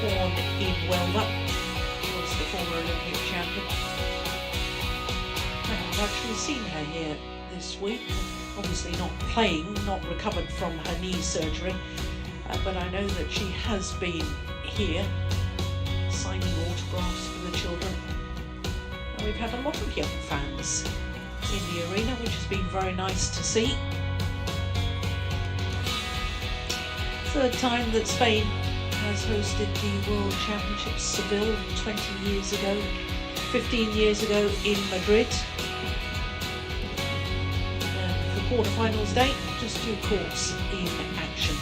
born in Welver, was the former Olympic champion. I've actually seen her here this week, obviously not playing, not recovered from her knee surgery, but I know that she has been here signing autographs for the children. And we've had a lot of young fans in the arena, which has been very nice to see. Third time that Spain has hosted the World Championships. Seville 20 years ago, 15 years ago in Madrid. And for quarterfinals day, just 2 courts in action.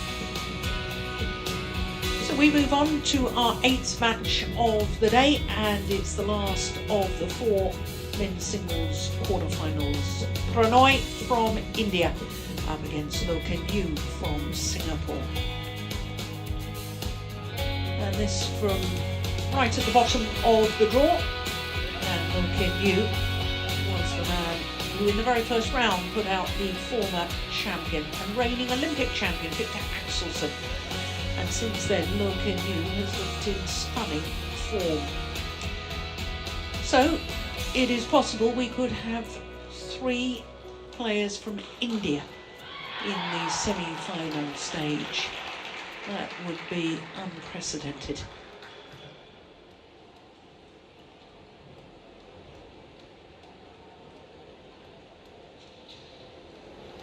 So we move on to our 8th match of the day, and it's the last of the 4 men's singles quarterfinals. Prannoy from India up against Loh Kean Yew from Singapore. And this from right at the bottom of the draw. And Loh Kean Yew was the man who in the very first round put out the former champion and reigning Olympic champion Victor Axelsen. And since then Loh Kean Yew has looked in stunning form. So it is possible we could have 3 players from India in the semi-final stage. That would be unprecedented.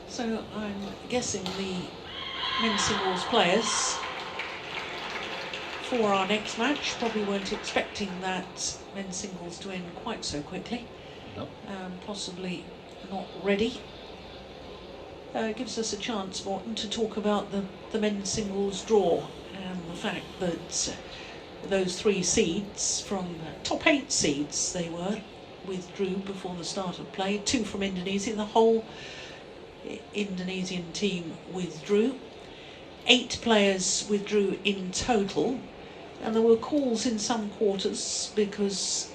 So I'm guessing the men's singles players for our next match probably weren't expecting that men's singles to end quite so quickly. No. Possibly not ready. It gives us a chance, Morton, to talk about the men's singles draw and the fact that those 3 seeds from top 8 seeds they withdrew before the start of play. 2 from Indonesia, the whole Indonesian team withdrew. 8 players withdrew in total, and there were calls in some quarters because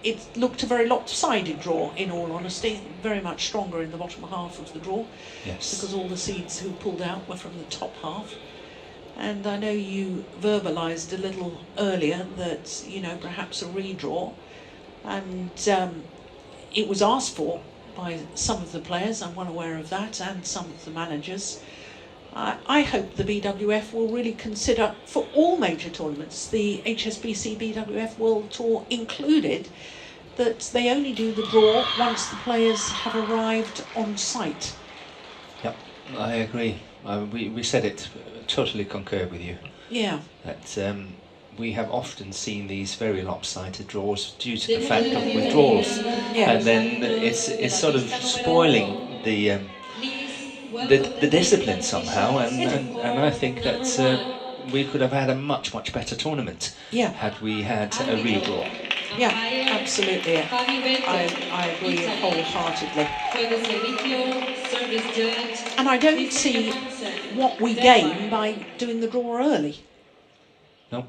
it looked a very lopsided draw, in all honesty, very much stronger in the bottom half of the draw. Yes. Because all the seeds who pulled out were from the top half. And I know you verbalised a little earlier that, you know, perhaps a redraw. And it was asked for by some of the players, I'm well aware of that, and some of the managers. I hope the BWF will really consider, for all major tournaments, the HSBC BWF World Tour included, that they only do the draw once the players have arrived on site. Yep, I agree. We said it, totally concur with you. Yeah. That we have often seen these very lopsided draws due to the fact of withdrawals. Yeah. And then it's sort of spoiling the discipline somehow, and I think that we could have had a much better tournament had we had a redraw. Yeah, absolutely. I agree wholeheartedly. And I don't see what we gain by doing the draw early. No.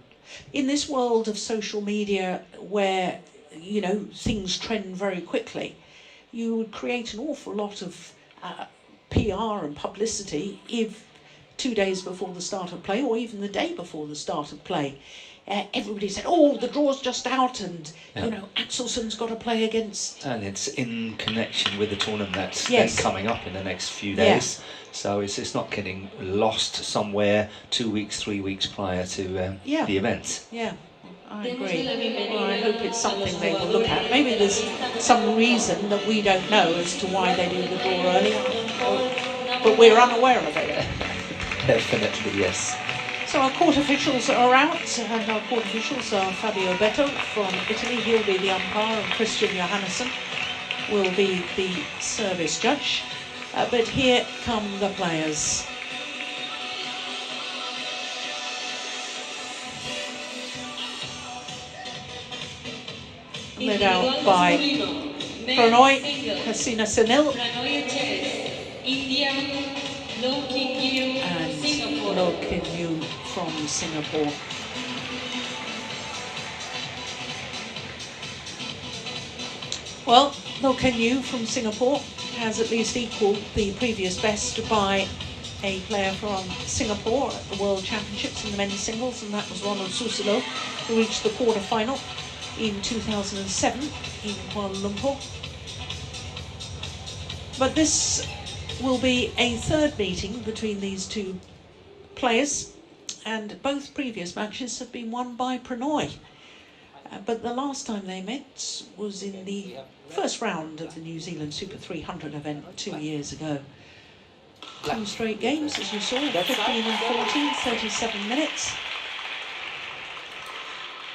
In this world of social media where, you know, things trend very quickly, you would create an awful lot of PR and publicity if 2 days before the start of play, or even the day before the start of play, everybody said, oh, the draw's just out, and you know, Axelsen's got to play against... And it's in connection with the tournament that's Yes. then coming up in the next few days. So it's not getting lost somewhere 2 weeks, 3 weeks prior to the event. Yeah, I agree. Well, I hope it's something they will look at. Maybe there's some reason that we don't know as to why they do the draw early, but we're unaware of it. Definitely, yes. So our court officials are out, and our court officials are Fabio Betto from Italy, he'll be the umpire, and Christian Johannesson will be the service judge. But here come the players. Led out by Prannoy, Hasina Senil, and Loh Kean Yew from Singapore. Well, Loh Kean Yew from Singapore has at least equalled the previous best by a player from Singapore at the World Championships in the men's singles, and that was Ronald Susilo, who reached the quarter-final in 2007 in Kuala Lumpur. But this will be a third meeting between these two players, and both previous matches have been won by Prannoy. But the last time they met was in the first round of the New Zealand Super 300 event 2 years ago. 2 straight games, as you saw, 15 and 14, 37 minutes.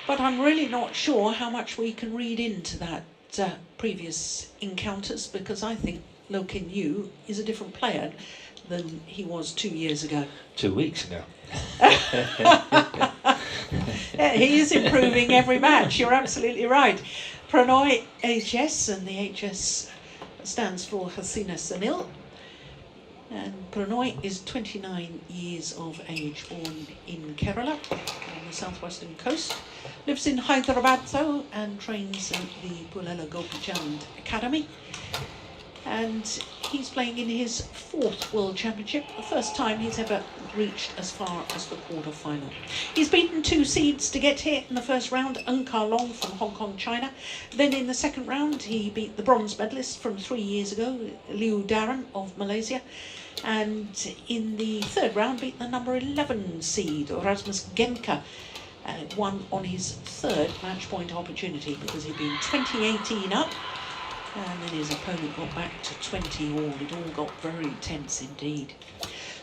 But I'm really not sure how much we can read into that previous encounters, because I think Loh Kean Yew is a different player than he was 2 years ago. 2 weeks ago. Yeah, he is improving every match, you're absolutely right. Prannoy HS, and the HS stands for Hasina Sanil. And Prannoy is 29 years of age, born in Kerala on the southwestern coast. Lives in Hyderabad though, and trains at the Pulela Gopichand Academy. And he's playing in his 4th World Championship, the first time he's ever reached as far as the quarter-final. He's beaten 2 seeds to get here in the first round, Ka Long from Hong Kong, China. Then in the second round, he beat the bronze medalist from 3 years ago, Liu Darren of Malaysia. And in the third round, beat the number 11 seed, Rasmus Genka. Won on his 3rd match point opportunity, because he'd been 20-18 up. And then his opponent got back to 20 all. It all got very tense indeed.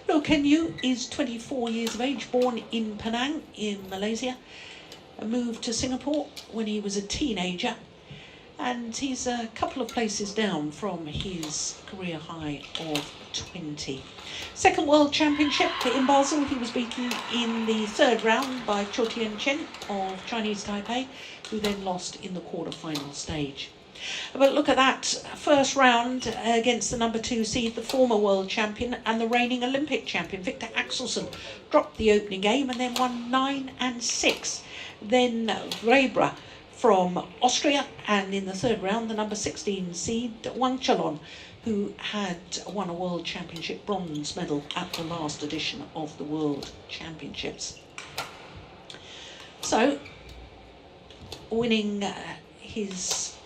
Loh Kean Yew is 24 years of age, born in Penang in Malaysia. Moved to Singapore when he was a teenager. And he's a couple of places down from his career high of 20. Second World Championship in Basel, he was beaten in the 3rd round by Cho Tien Chen of Chinese Taipei, who then lost in the quarter-final stage. But look at that first round against the number 2 seed, the former world champion and the reigning Olympic champion, Victor Axelsen, dropped the opening game and then won 9 and 6. Then Vrebra from Austria, and in the 3rd round, the number 16 seed, Wang Chalon, who had won a World Championship bronze medal at the last edition of the World Championships. So, winning his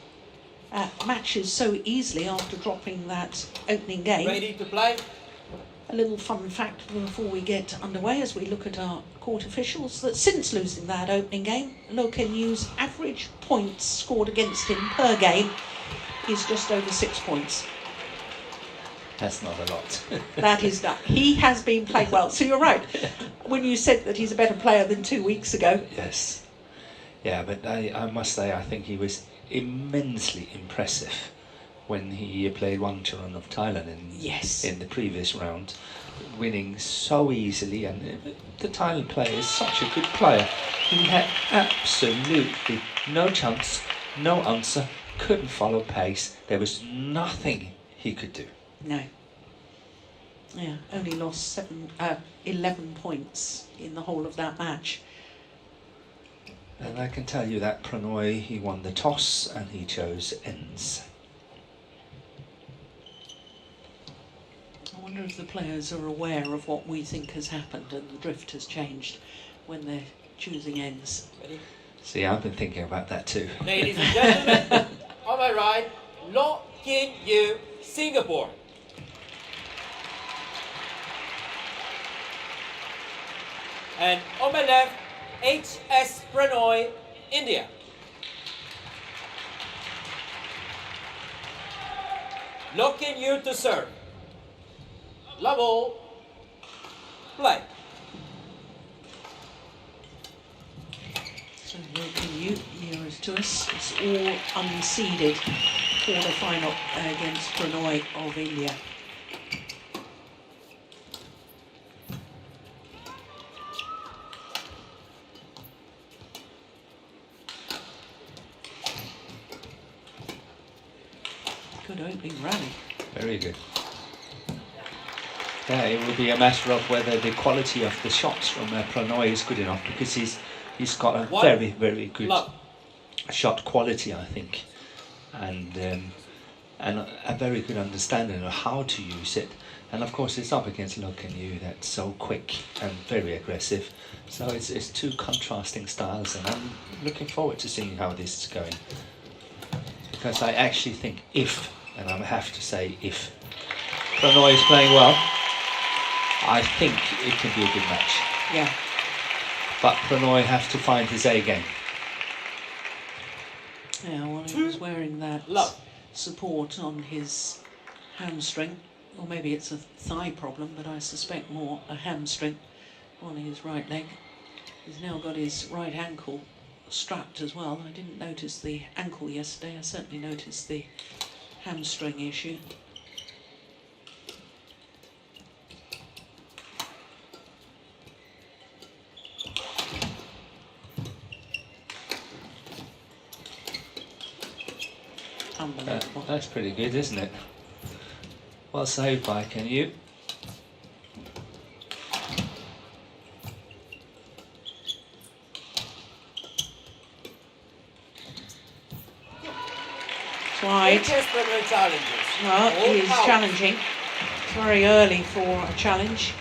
matches so easily after dropping that opening game. Ready to play? A little fun fact before we get underway as we look at our court officials, that since losing that opening game, Loh Kean Yew's average points scored against him per game is just over 6 points. That's not a lot. That is done. He has been playing well. So you're right when you said that he's a better player than 2 weeks ago. Yes. Yeah, but I must say, I think he was immensely impressive when he played Wang Chalon of Thailand in the previous round, winning so easily. And the Thailand player is such a good player. He had absolutely no chance, no answer, couldn't follow pace. There was nothing he could do. No. Yeah, only lost 11 points in the whole of that match. And I can tell you that Prannoy, he won the toss and he chose ends. I wonder if the players are aware of what we think has happened and the drift has changed when they're choosing ends. Ready? See, I've been thinking about that too. Ladies and gentlemen, on my right, Loh Kean Yew, Singapore. And on my left, HS Prannoy, India. Loh Kean Yew to serve. Love all. Play. So Loh Kean Yew, nearest to us, it's all unseeded quarter-final against Prannoy of India. Good opening rally. Very good. Yeah, it will be a matter of whether the quality of the shots from Prannoy is good enough, because he's got a very, very good shot quality, I think, and a very good understanding of how to use it. And of course it's up against Loh Kean Yew that's so quick and very aggressive. So it's two contrasting styles, and I'm looking forward to seeing how this is going. Because I actually think and I have to say if, Prannoy is playing well, I think it can be a good match. Yeah. But Prannoy has to find his A game. Yeah, well, he was wearing that support on his hamstring, or maybe it's a thigh problem, but I suspect more a hamstring on his right leg. He's now got his right ankle strapped as well. I didn't notice the ankle yesterday, I certainly noticed the hamstring issue. Unbelievable. That's pretty good, isn't it? Well saved by Kean Yew. Wide. Challenges. Well, he is challenging. It's very early for a challenge.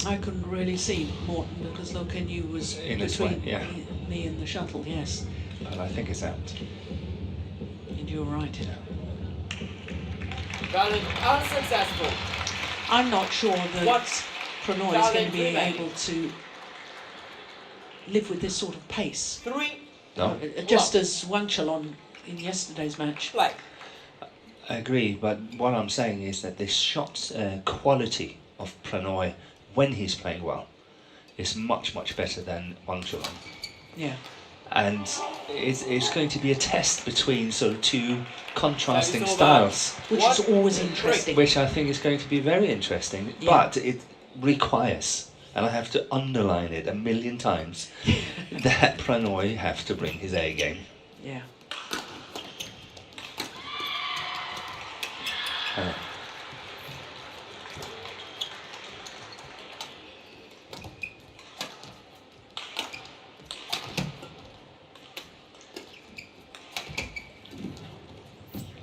I couldn't really see Morton because Loh Kean Yew was in between way, yeah. me and the shuttle, yes. But I think it's out. And you're right. Yeah. Challenge unsuccessful. I'm not sure that Prannoy is going to be able to live with this sort of pace. 3. No. Just as Wangchelon in yesterday's match. Play. I agree, but what I'm saying is that the shot quality of Prannoy when he's playing well is much, much better than Wangchelon. Yeah. And it's going to be a test between sort of two contrasting styles. Which is always interesting. Which I think is going to be very interesting, yeah. But it requires, and I have to underline it 1,000,000 times, that Prannoy have to bring his A game. Yeah.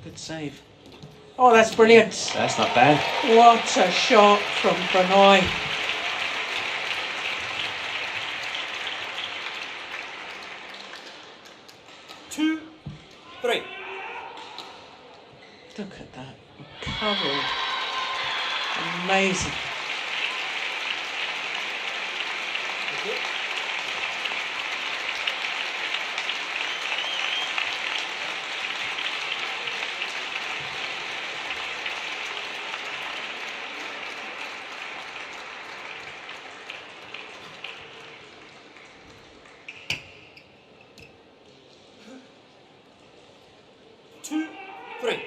Good save. Oh, that's brilliant. That's not bad. What a shot from Prannoy. Two, three. Look at that. Covered. Amazing. Two, three.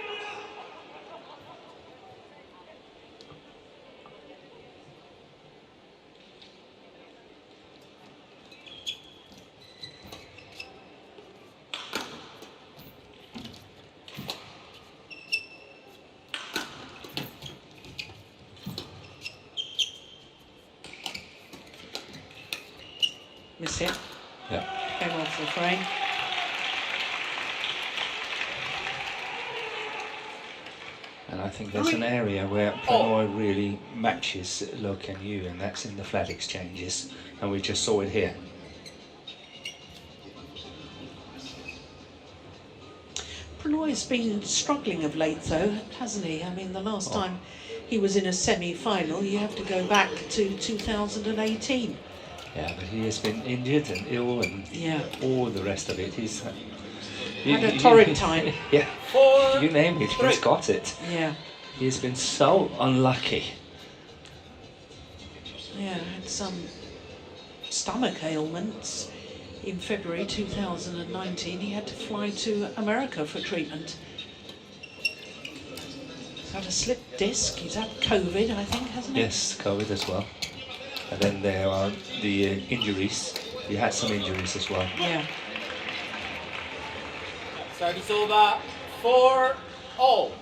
Missed it. Yeah. Came off the frame. And I think there's an area where Prannoy really matches Loh Kean Yew, and that's in the flat exchanges, and we just saw it here. Prannoy's been struggling of late though, hasn't he? I mean, the last time he was in a semi-final, you have to go back to 2018. Yeah, but he has been injured and ill and all the rest of it. He's had a torrid time. Yeah, 4, you name it, 3. he's got it. Yeah. He's been so unlucky. Yeah, had some stomach ailments. In February 2019, he had to fly to America for treatment. He's had a slipped disc, he's had COVID, I think, hasn't he? Yes, COVID as well. And then there are the injuries. He had some injuries as well. Yeah. Service over. 4-all.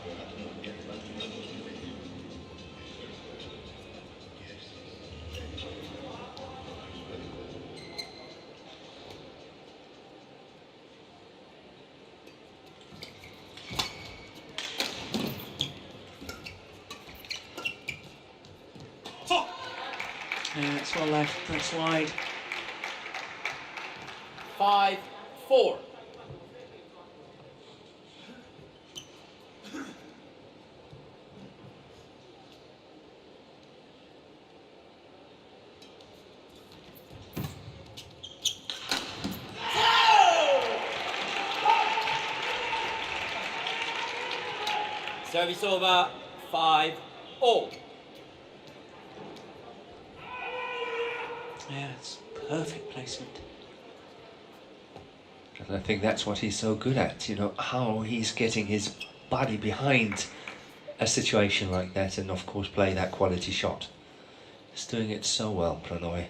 That's well left, that's wide. 5-4. Service over, 5-all. Yeah, it's perfect placement. And I think that's what he's so good at, you know, how he's getting his body behind a situation like that and of course play that quality shot. He's doing it so well, Prannoy.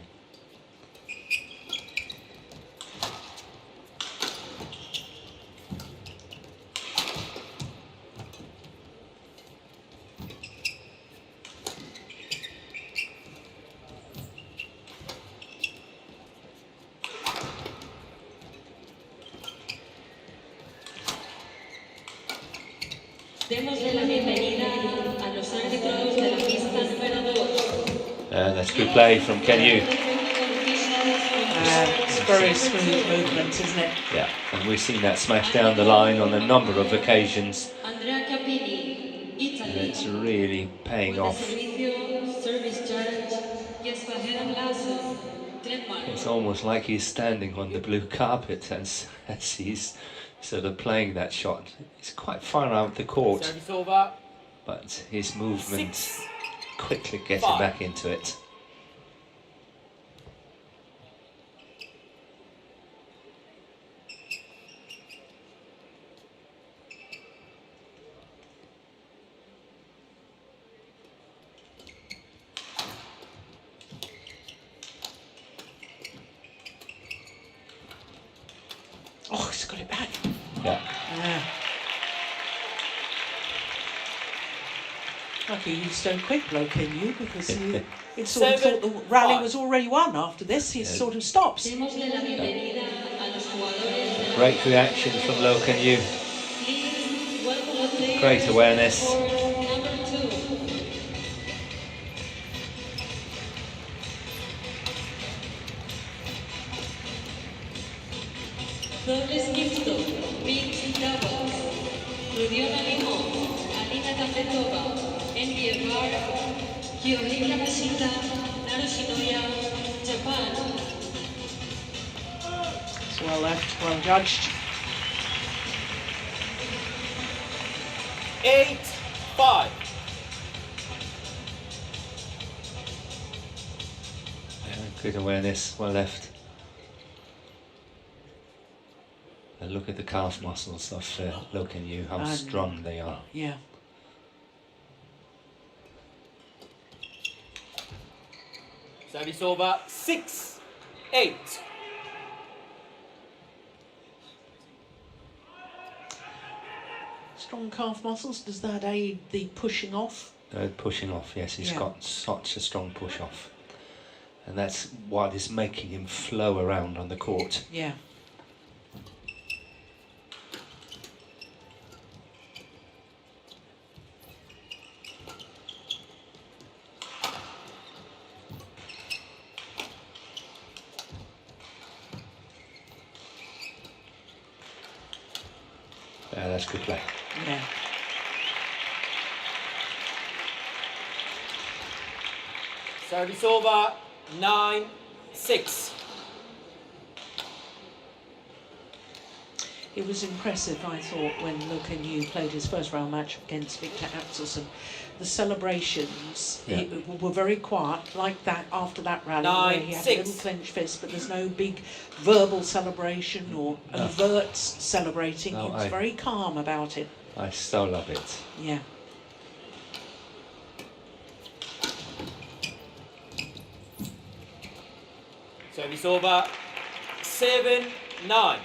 Démosle la bienvenida a los árbitros de la pista número 2. And that's good play from Kean Yew. It's very smooth movement, isn't it? Yeah, and we've seen that smash down the line on a number of occasions. And it's really paying off. It's almost like he's standing on the blue carpet as he's sort of playing that shot. It's quite far out the court, but his movement quickly gets him back into it. Oh, he's got it back. Yeah. Lucky he's so quick, Loh Kean Yew, because he sort of thought the rally was already won after this. He sort of stops. Great reaction from Loh Kean Yew. Great awareness. Dobles mixto, mixed doubles. Rudiona Limón, Alina Tapetova, Envy Bar, Kyohei Mashita, Narushinoya, Japan. It's well left, well judged. 8-5. Good awareness, well left. And look at the calf muscles of Loh Kean Yew, how strong they are. Yeah. Service over, 6-8. Strong calf muscles, does that aid the pushing off? Pushing off, yes, he's got such a strong push off. And that's what is making him flow around on the court. Yeah. Yeah, that's good play. Yeah. Service over, 9-6. It was impressive, I thought, when Loh Kean Yew played his first round match against Victor Axelsen. The celebrations were very quiet, like that after that rally, where he had a little clenched fist, but there's no big verbal celebration or overt celebrating. No, he was very calm about it. I so love it. Yeah. Service over, 7-9.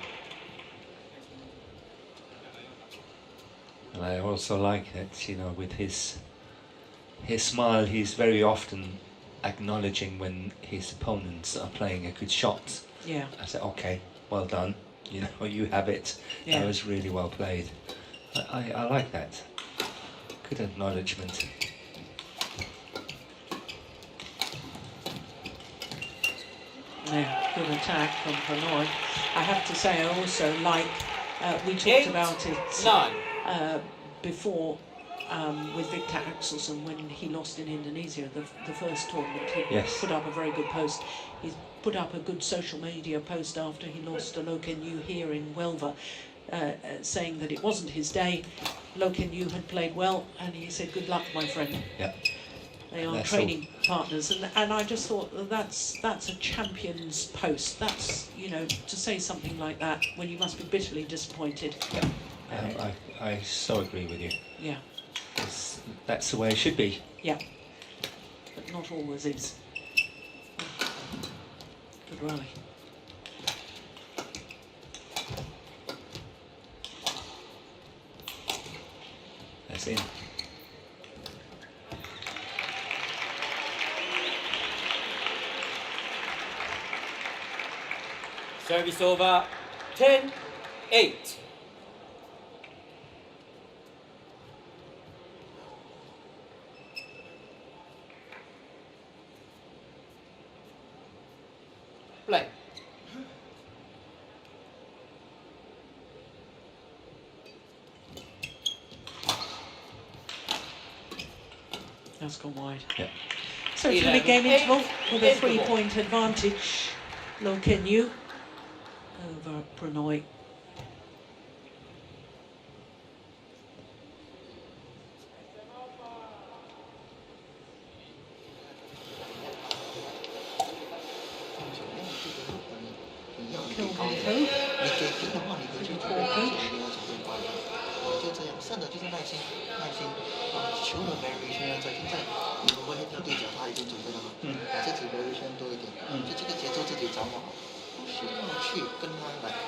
And I also like that, you know, with his smile, he's very often acknowledging when his opponents are playing a good shot. Yeah. I say, okay, well done. You know, you have it. Yeah. That was really well played. I like that. Good acknowledgement. Yeah, good attack from Prannoy. I have to say, I also like, we talked about it before with Victor Axelsen when he lost in Indonesia, the first tournament. He put up a very good post. He put up a good social media post after he lost to Loh Kean Yew here in Huelva, saying that it wasn't his day. Loh Kean Yew had played well, and he said, "Good luck, my friend." Yeah. They are training partners, and I just thought that's a champion's post. That's, you know, to say something like that when you must be bitterly disappointed. Yeah. I so agree with you. Yeah. That's the way it should be. Yeah. But not always is. Good rally. That's in. Service over 10-8. Play. That's gone wide. Yeah. So it's a big game interval with a 3-point advantage. Loh Kean Yew over Prannoy.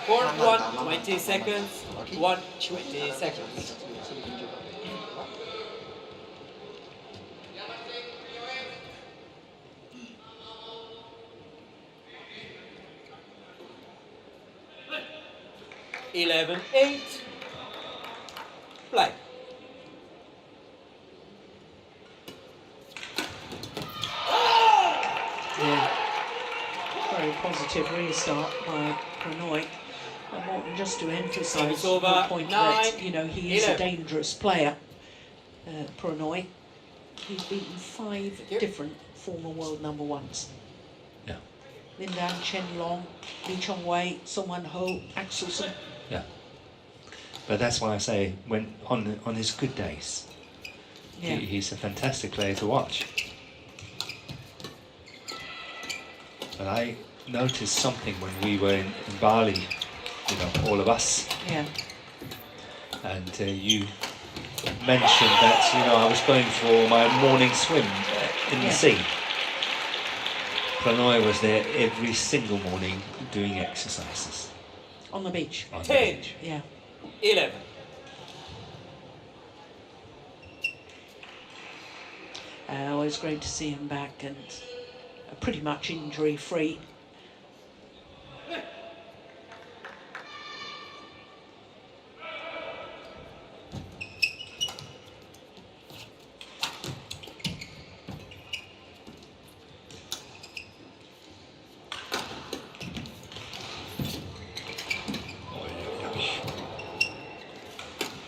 Court 1, 20 seconds. 1, 20 seconds. Eleven, 8. Play. Yeah. Very positive restart by Prannoy. And Morton, just to emphasise the point that, you know, he is 11. a dangerous player, Prannoy. He's beaten 5 different former world number ones. Yeah. Lin Dan, Chen Long, Lee Chong Wei, Song Wan Ho, Axelsen. Yeah. But that's why I say, when on his good days, he's a fantastic player to watch. But I noticed something when we were in Bali, you know, all of us. Yeah. And you mentioned that, you know, I was going for my morning swim in the sea. Prannoy was there every single morning doing exercises. On the beach. On 10. the beach. Yeah. 11. Always great to see him back and pretty much injury-free.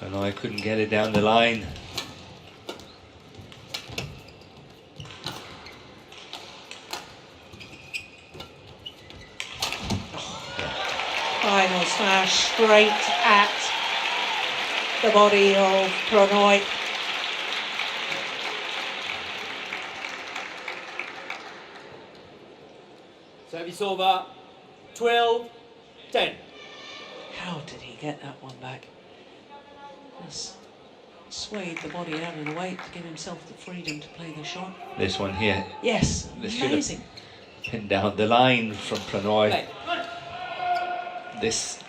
And I couldn't get it down the line. Final smash straight at the body of Prannoy. Service over 12-10. How did he get that one back? Just swayed the body out of the way to give himself the freedom to play the shot. This one here. Yes, This amazing. Pinned down the line from Prannoy. Play. This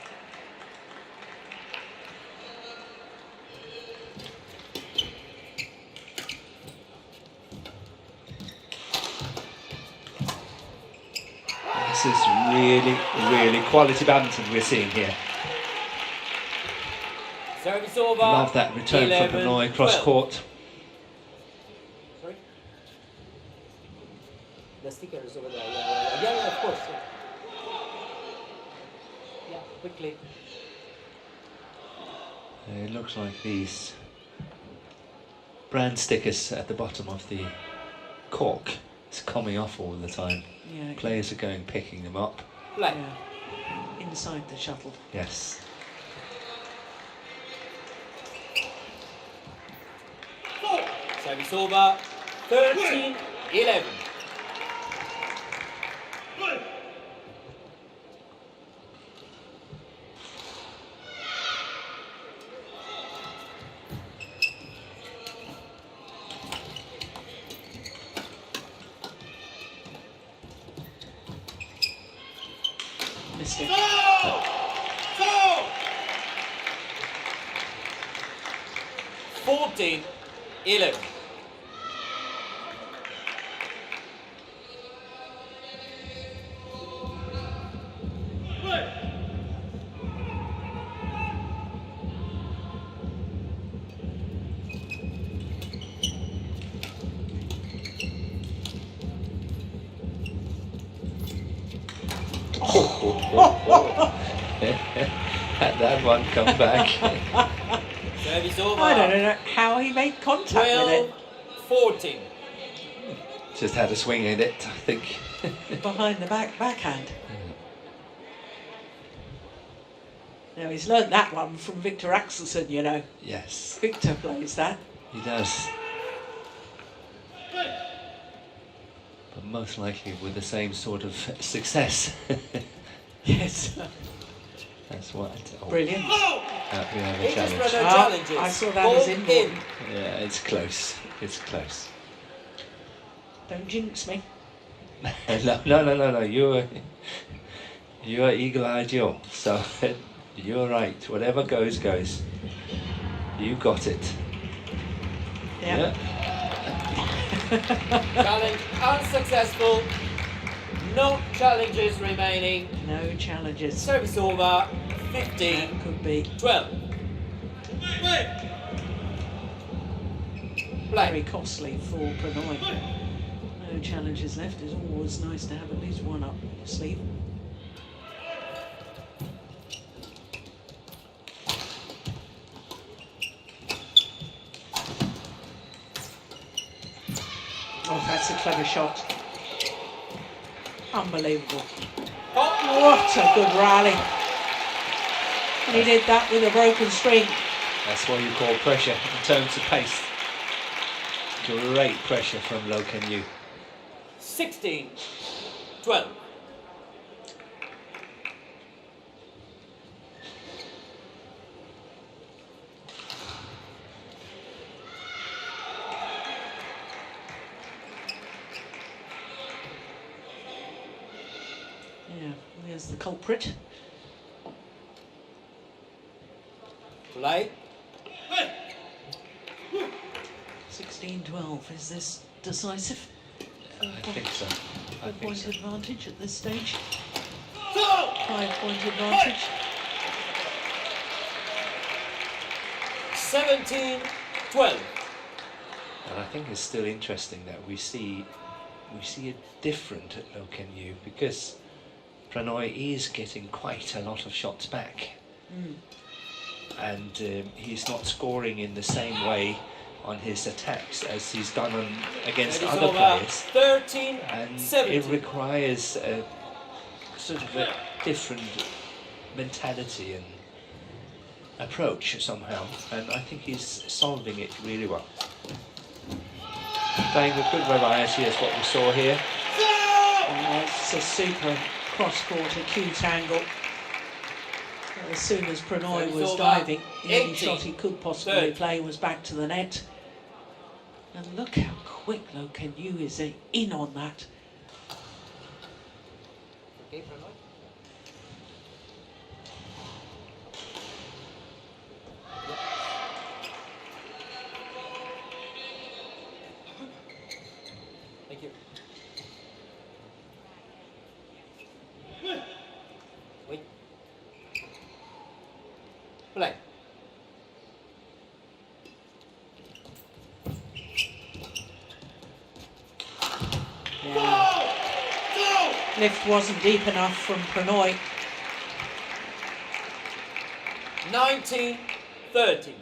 is really, really quality badminton we're seeing here. Service over. Love that return from Prannoy cross court. Sorry? The sticker is over there. Yeah, of course. Yeah, quickly. It looks like these brand stickers at the bottom of the cork is coming off all the time. Yeah. Players are going picking them up. Play. Yeah. Inside the shuttle. Yes. Service over. 13-11. Missed it. 14-11. Had that one come back. Service over. I don't know how he made contact with it. 12-14. Just had a swing in it, I think. Behind the backhand. Now he's learned that one from Victor Axelsen, you know. Yes, Victor plays that. he does. But most likely with the same sort of success. Yes. That's what. Oh, Brilliant. we have a challenge. Challenges. I saw that Ball as in. Yeah, it's close. It's close. Don't jinx me. No. You're eagle-eyed, Joe. So you're right. Whatever goes, goes. You got it. Yeah. Challenge unsuccessful. No challenges remaining. No challenges. Service over. 15-12. Could be very Play. costly for Prannoy. No challenges left. It's always nice to have at least one up your sleeve. Oh, that's a clever shot. Unbelievable. What a good rally. And he did that with a broken string. That's what you call pressure in terms of pace. Great pressure from Loh Kean Yew. 16-12. Yeah, there's the culprit. Play. 16-12. Is this decisive? I think so. I think Point so. advantage at this stage. 5-point advantage. 17-12. And I think it's still interesting that we see it different at Loh Kean Yew because Prannoy is getting quite a lot of shots back. And he's not scoring in the same way on his attacks as he's done against Service other over. players. 13-17. And it requires a sort of a different mentality and approach somehow, and I think he's solving it really well. Playing with good variety is what we saw here. Oh, it's a super cross-court acute angle. As soon as Prannoy Service was over. diving, the only 18. shot he could possibly Third. play was back to the net. And look how quick Loh Kean Yew is in on that. Okay, Prannoy. Thank you. Wait. Play. lift wasn't deep enough from Prannoy. 19-13.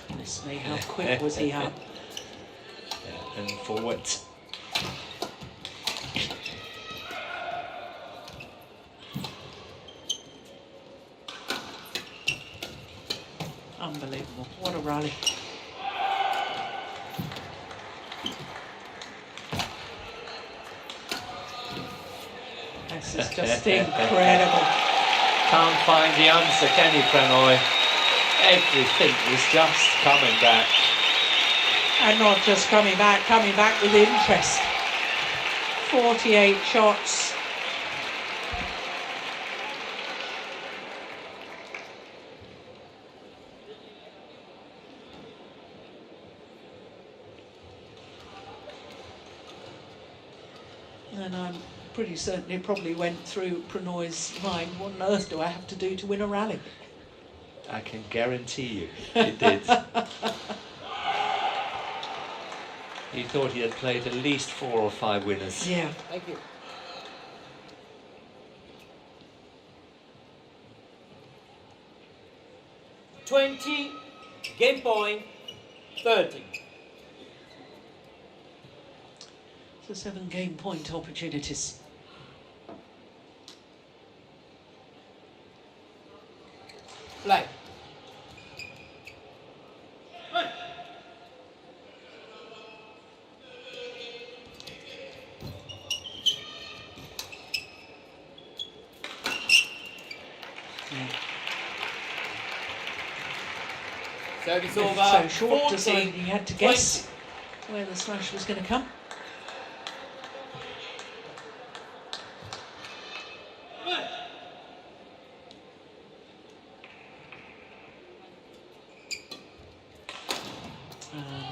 Goodness me, how quick was he up? Yeah, and forward. Unbelievable. What a rally. This is just incredible. Can't find the answer, can you, Prannoy? Everything was just coming back. And not just coming back with interest. 48 shots. And I'm pretty certain it probably went through Prannoy's mind, what on earth do I have to do to win a rally? I can guarantee you it did. He thought he had played at least 4 or 5 winners. Yeah. Thank you. Game point 30. So 7 game point opportunities. Play. Service over. So short, 14, decided he had to guess where the smash was going to come.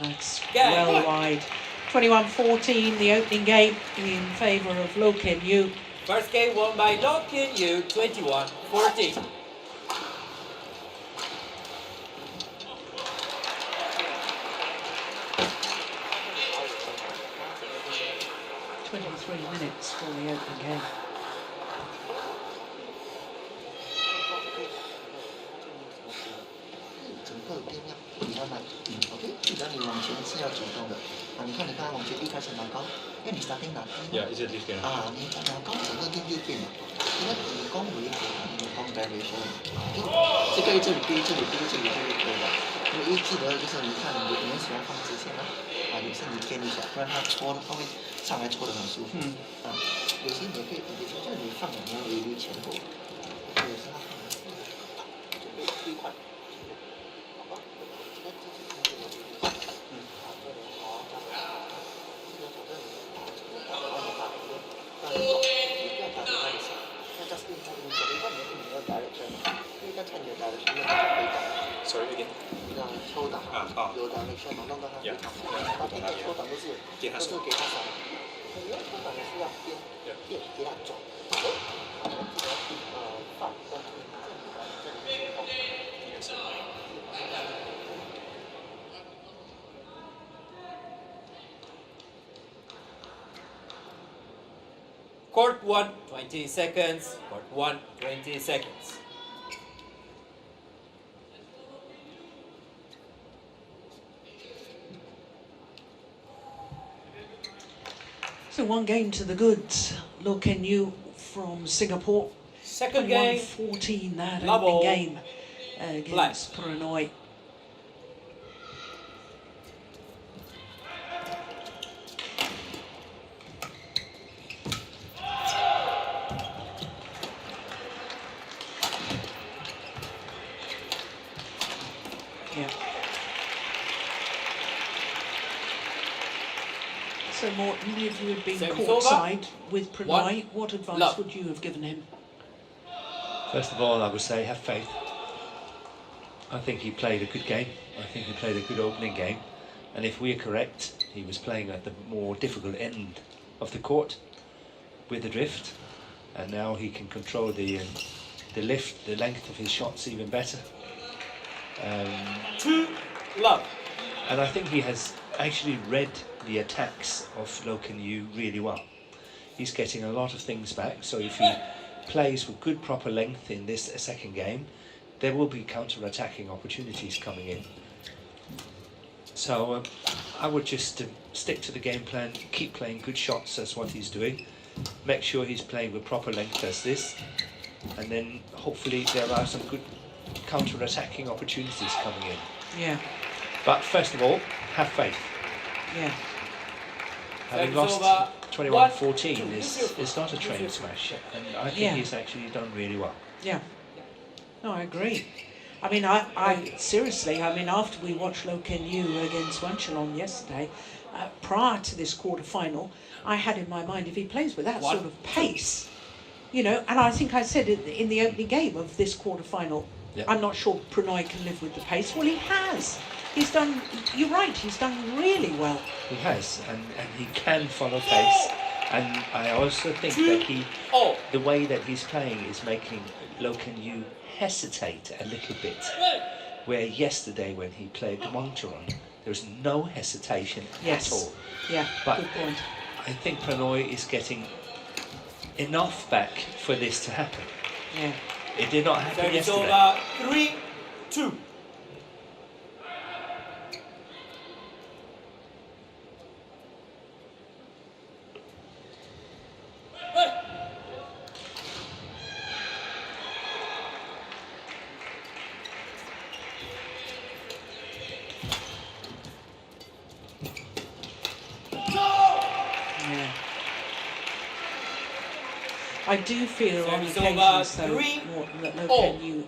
That's well wide. 21-14, the opening game in favour of Loh Kean Yew. First game won by Loh Kean Yew, 21-14. Minutes for the opening game. Yeah, is it this game? 你拿高整个game就变了，因为以攻为主，你攻 variation， 这个这里逼这里逼这里就可以了。你记得就是你看你们喜欢放直线吗？有些你偏一下，不然他戳他会上来戳得很舒服。有些你可以就是你放你要留前后，有时候他放最快。Sorry again. 抽档有档的需要弄到它非常好，它这个抽档都是给他上，你要抽档的是要边给它转，放这里放。Court 1, 20 seconds. Court 1, 20 seconds. So 1 game to the goods. Loh Kean Yew from Singapore. Second game. 14 that Level. opening game against Prannoy. So Morton, if you had been Service courtside with Prannoy, what advice love. would you have given him? First of all, I would say have faith. I think he played a good game. I think he played a good opening game. And if we're correct, he was playing at the more difficult end of the court with the drift. And now he can control the lift, the length of his shots even better. 2 love. And I think he has actually read the attacks of Loh Kean Yew really well. He's getting a lot of things back, so if he plays with good proper length in this second game, there will be counter-attacking opportunities coming in. So I would just stick to the game plan, keep playing good shots, that's what he's doing. Make sure he's playing with proper length as this, and then hopefully there are some good counter-attacking opportunities coming in. Yeah. But first of all, have faith. Yeah. Having lost 21-14 is not a train smash, and I think he's actually done really well. Yeah. No, I agree. I mean, I seriously, I mean, after we watched Loh Kean Yew against Wanchalon yesterday, prior to this quarter-final, I had in my mind, if he plays with that sort of pace, you know, and I think I said it in the opening game of this quarter-final, I'm not sure Prannoy can live with the pace. Well, he has. He's done, you're right, he's done really well. He has, and he can follow pace. And I also think that the way that he's playing is making Loh Kean Yew hesitate a little bit. Where yesterday when he played Wanchalon, there was no hesitation at all. Yeah, but good point. I think Prannoy is getting enough back for this to happen. Yeah. It did not happen yesterday. So 3-2. I do feel on occasions though that Loh Kean Yew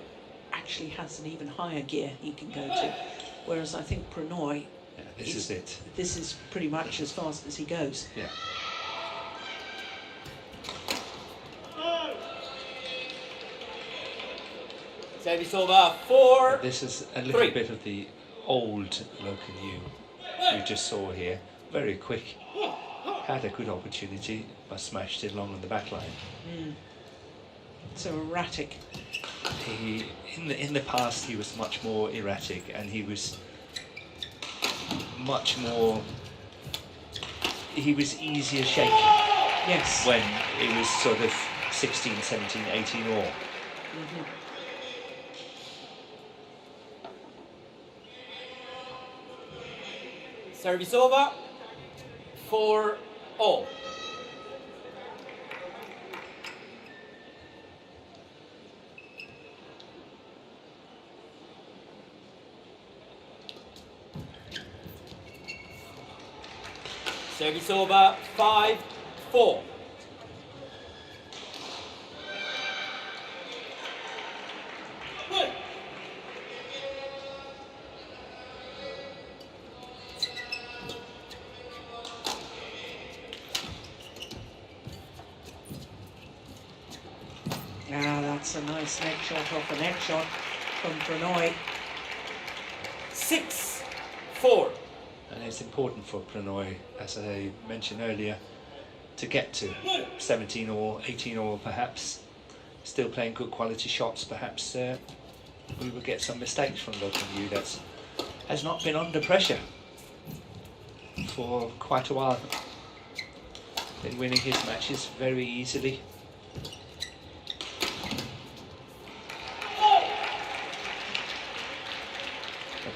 actually has an even higher gear he can go to, whereas I think Prannoy, this is it. This is pretty much as fast as he goes. Yeah. Service over 4. This is a little bit of the old Loh Kean Yew we just saw here. Very quick. Had a good opportunity, but smashed it long on the back line. So erratic. He in the past he was much more erratic, and he was much more. He was easier shaking. Yes. When it was sort of 16, 17, 18 all. Service over 4-all. Service over 5-4. That's a nice neck shot off a neck shot from Prannoy. 6-4. And it's important for Prannoy, as I mentioned earlier, to get to 17 or 18 or perhaps. Still playing good quality shots, perhaps we will get some mistakes from Loh Kean Yew that has not been under pressure for quite a while. Been winning his matches very easily.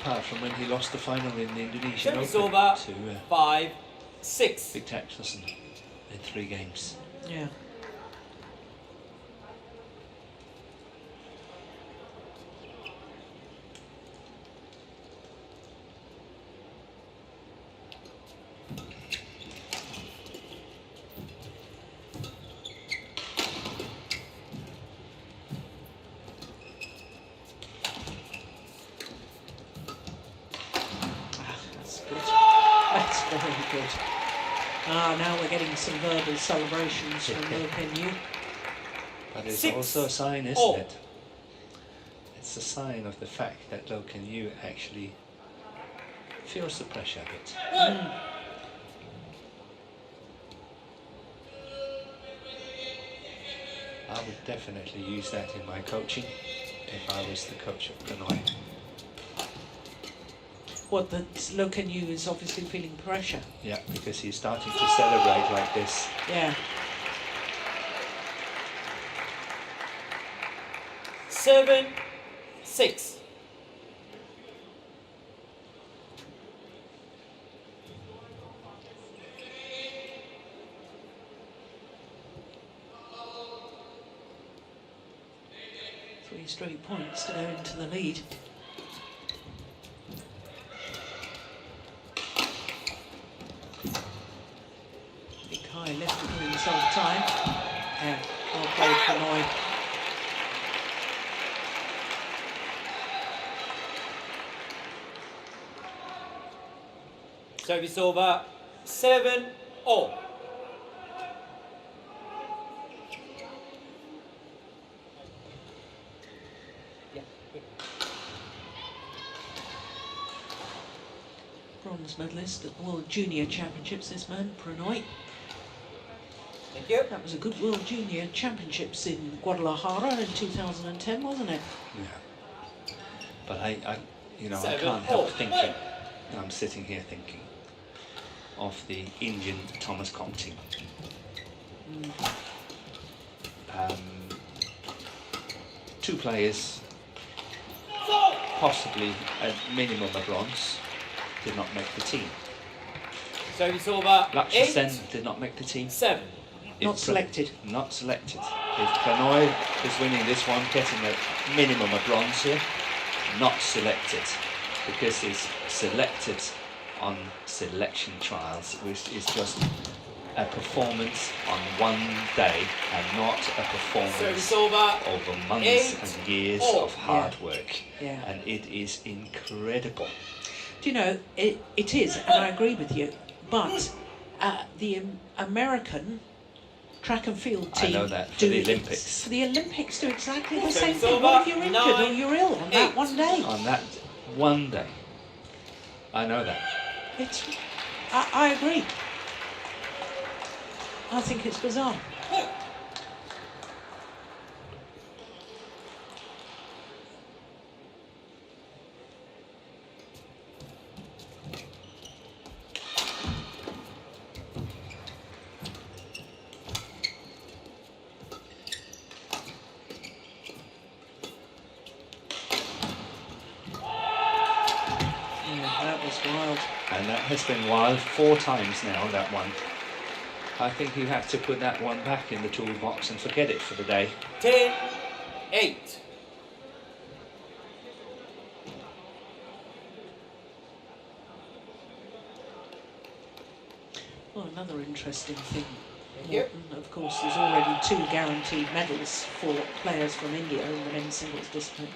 Apart from when he lost the final in the Indonesian Service Open over to 5-6. Big Taxelson in 3 games. Yeah. That's very good. Now we're getting some verbal celebrations from Loh Kean Yew. But it's 6 also a sign, isn't all. it? It's a sign of the fact that Loh Kean Yew actually feels the pressure a bit. I would definitely use that in my coaching if I was the coach of Prannoy. What, that Loh Kean Yew is obviously feeling pressure. Yeah, because he's starting to celebrate like this. Yeah. 7-6. Three straight points to go into the lead. Big high left to give himself time. Yeah, well played Prannoy. Service over. 7-all. Bronze medalist at the World Junior Championships, this man, Prannoy. Thank you. That was a good World Junior Championships in Guadalajara in 2010, wasn't it? Yeah. But I you know, I 7-all. can't help thinking, I'm sitting here thinking of the Indian Thomas Compton. Two players, possibly at minimum a bronze, did not make the team. Service over. Lakshya Sen did not make the team. 8-7. Not selected. Not selected. If Prannoy is winning this one, getting a minimum a bronze here, not selected, because he's selected on selection trials, which is just a performance on one day and not a performance Service over. over months and years of hard work. Yeah. And it is incredible. Do you know, it is, and I agree with you, but the American track and field team I know that, for do the it- Olympics. For the Olympics do exactly the So same it's thing. over. What if you're injured or 9, you're ill on that 8. one day? On that one day. I know that. I agree. I think it's bizarre. That was wild. And that has been wild 4 times now, that one. I think you have to put that one back in the toolbox and forget it for the day. 10-8. Well, another interesting thing, Thank you. Morton, of course, there's already 2 guaranteed medals for players from India in the men's singles discipline.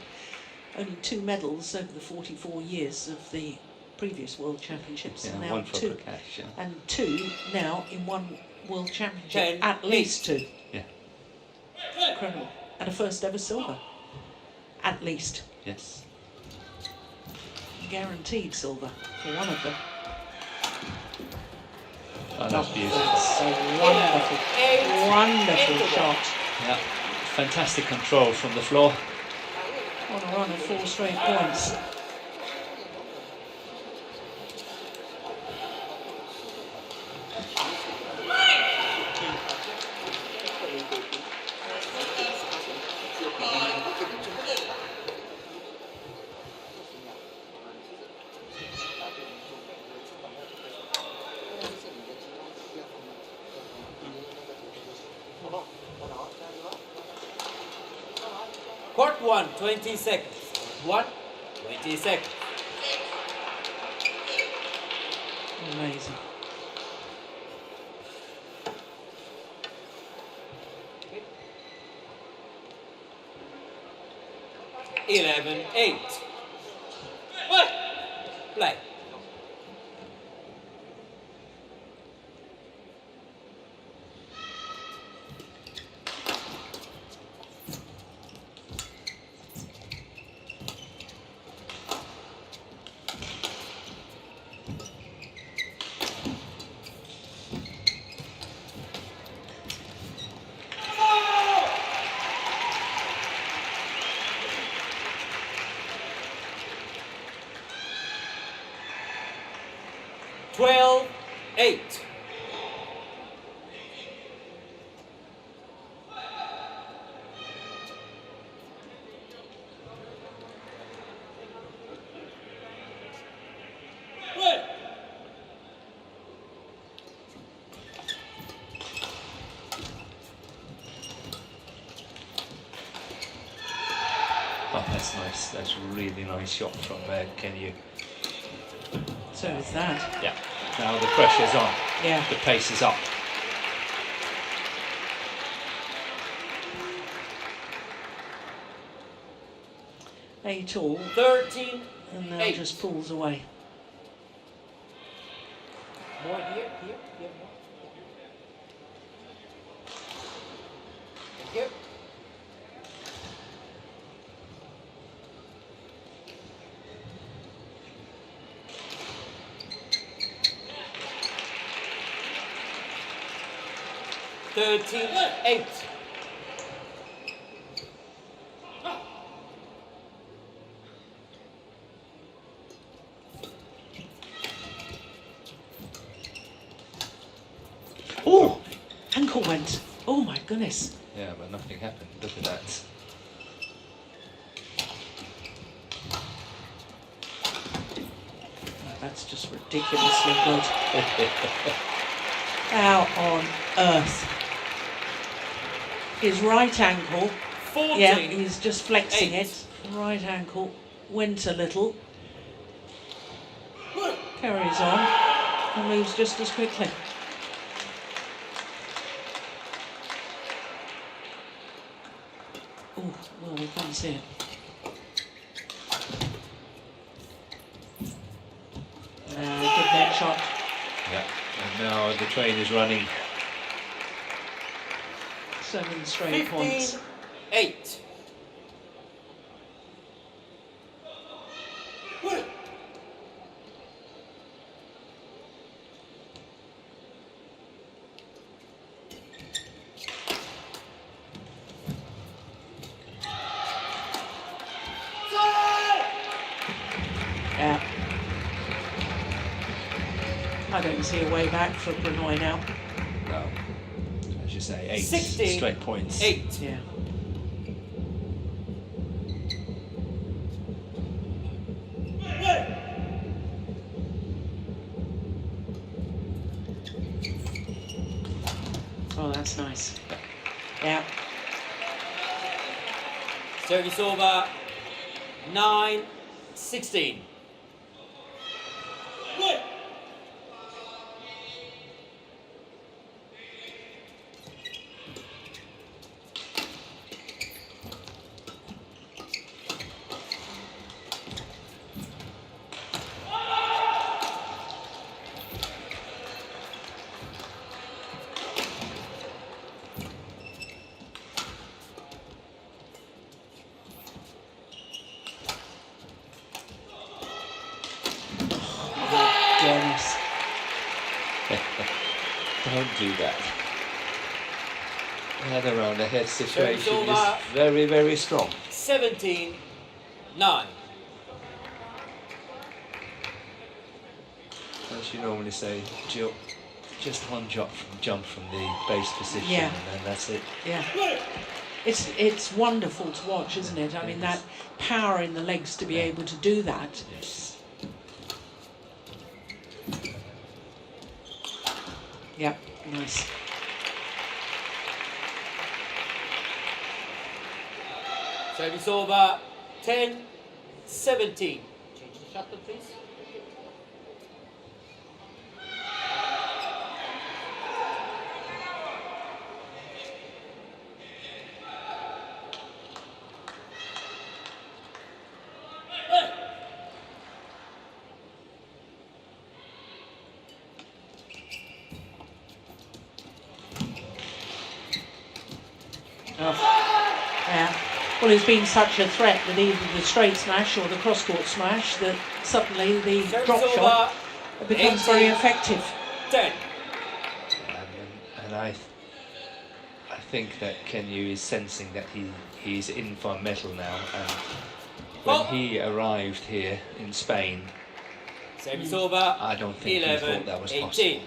Only 2 medals over the 44 years of the previous World Championships, Yeah, and now one for 2. Prakash, yeah. And 2 now in one World Championship, 10, at least 2. Yeah. Incredible. And a first ever silver. At least. Yes. Guaranteed silver for one of them. Oh, that's beautiful. That's a wonderful shot. Yeah. Fantastic control from the floor. On a run of 4 straight points. Court 1, 20 seconds. 1, 20 seconds. Amazing. Eleven, 8. Play. 8. Oh, that's nice. That's a really nice shot from Kean Yew. So is that. Yeah. Now the pressure's on. Yeah. The pace is up. Eight all. 13. And now 8. just pulls away. More here, more. Thank you. Thirteen, 8. Oh, ankle went. Oh my goodness. Yeah, but nothing happened. Look at that. That's just ridiculously good. How on earth? His right ankle. 14. Yeah, he's just flexing 8. it. Right ankle went a little. Carries on and moves just as quickly. Oh, well, we can't see it. Good net shot. Yeah. And now the train is running. 7 straight 15, points. 8. Yeah. I don't see a way back for Prannoy now. No. As you say, 8 16, straight points. 8. Yeah. Oh, that's nice. Yeah. Service over. 9, 16. Goodness. Don't do that. Head around the head situation is over. very, very strong. 17, 9. As you normally say, Jill, just one jump from the base position, Yeah. and then that's it. Yeah. It's wonderful to watch, isn't it? I mean, that power in the legs to be able to do that. Yes. Yeah, nice. Service over. 10, 17. Change the shuttle, please. Yeah. Well, he's been such a threat with either the straight smash or the cross-court smash that suddenly the Service drop over. shot becomes very 18, effective. 10. And I think that Kean Yew is sensing that he's in for a medal now, and when he arrived here in Spain, Service over. I don't think 11, he thought that was 18. possible.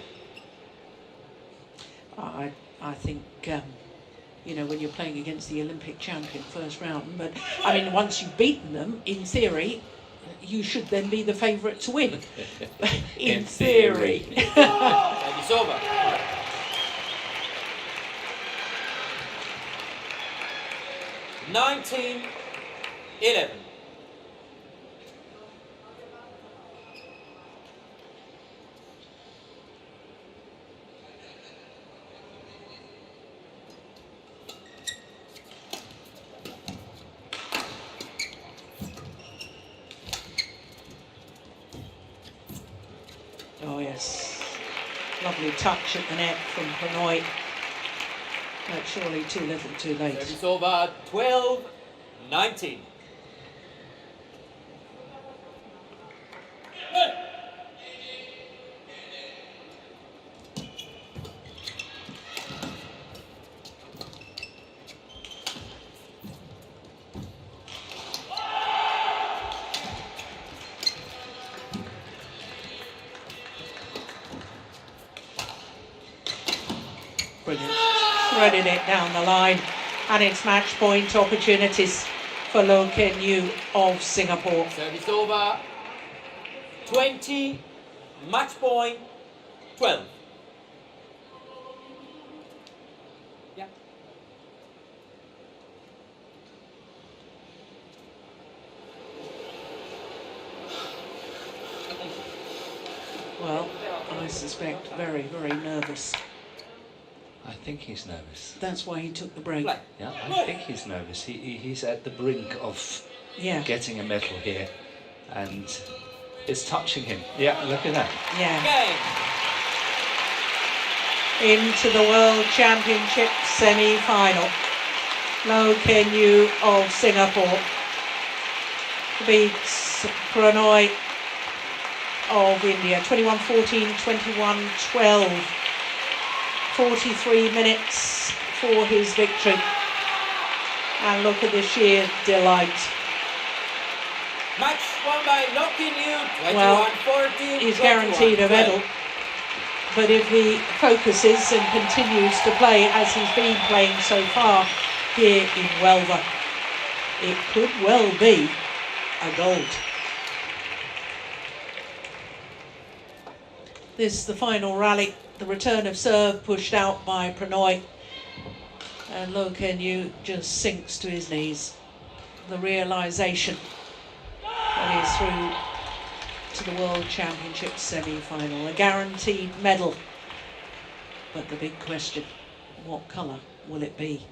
I think, you know, when you're playing against the Olympic champion first round, but I mean, once you've beaten them, in theory, you should then be the favourite to win. in theory. And it's over. 19-11. Oh yes, lovely touch at the net from Prannoy. But surely too little, too late. It's over. 12-19. Brilliant. Threaded it down the line, and it's match point opportunities for Loh Kean Yew of Singapore. Service over. 20. Match point. 12. Yeah. Well, I suspect very, very nervous. I think he's nervous. That's why he took the break. Yeah, I think he's nervous. He's at the brink of getting a medal here, and it's touching him. Yeah, look at that. Yeah. Game. Into the World Championship semi-final. Loh Kean Yew of Singapore beats Prannoy of India. 21-14, 21-12. 43 minutes for his victory. And look at the sheer delight. Match won by Loh Kean Yew. Well, 21-14. he's guaranteed a medal. But if he focuses and continues to play as he's been playing so far here in Huelva, it could well be a gold. This is the final rally. The return of serve pushed out by Prannoy, and Loh Kean Yew just sinks to his knees. The realisation that he's through to the World Championship semi-final, a guaranteed medal. But the big question, what colour will it be?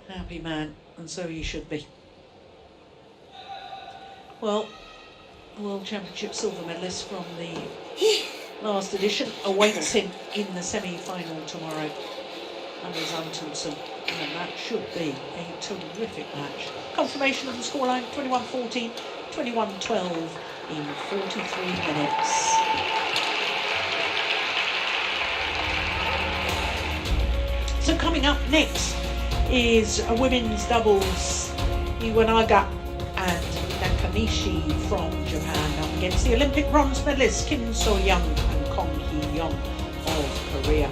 Happy man, and so he should be. Well, the World Championship silver medalist from the last edition awaits him in the semi-final tomorrow. Anders Antonsen, and that should be a terrific match. Confirmation of the scoreline: 21-14, 21-12 in 43 minutes. So coming up next is a women's doubles. Iwanaga and Nakanishi from Japan up against the Olympic bronze medalists Kim So-young and Kong Hee-young of Korea.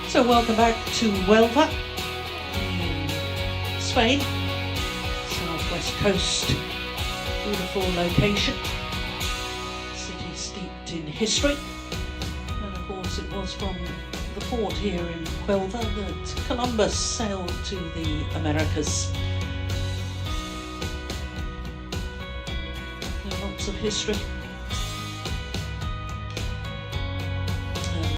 So welcome back to Huelva in Spain, southwest coast, beautiful location, city steeped in history, and of course it was from the port here in Huelva that Columbus sailed to the Americas. Lots of history.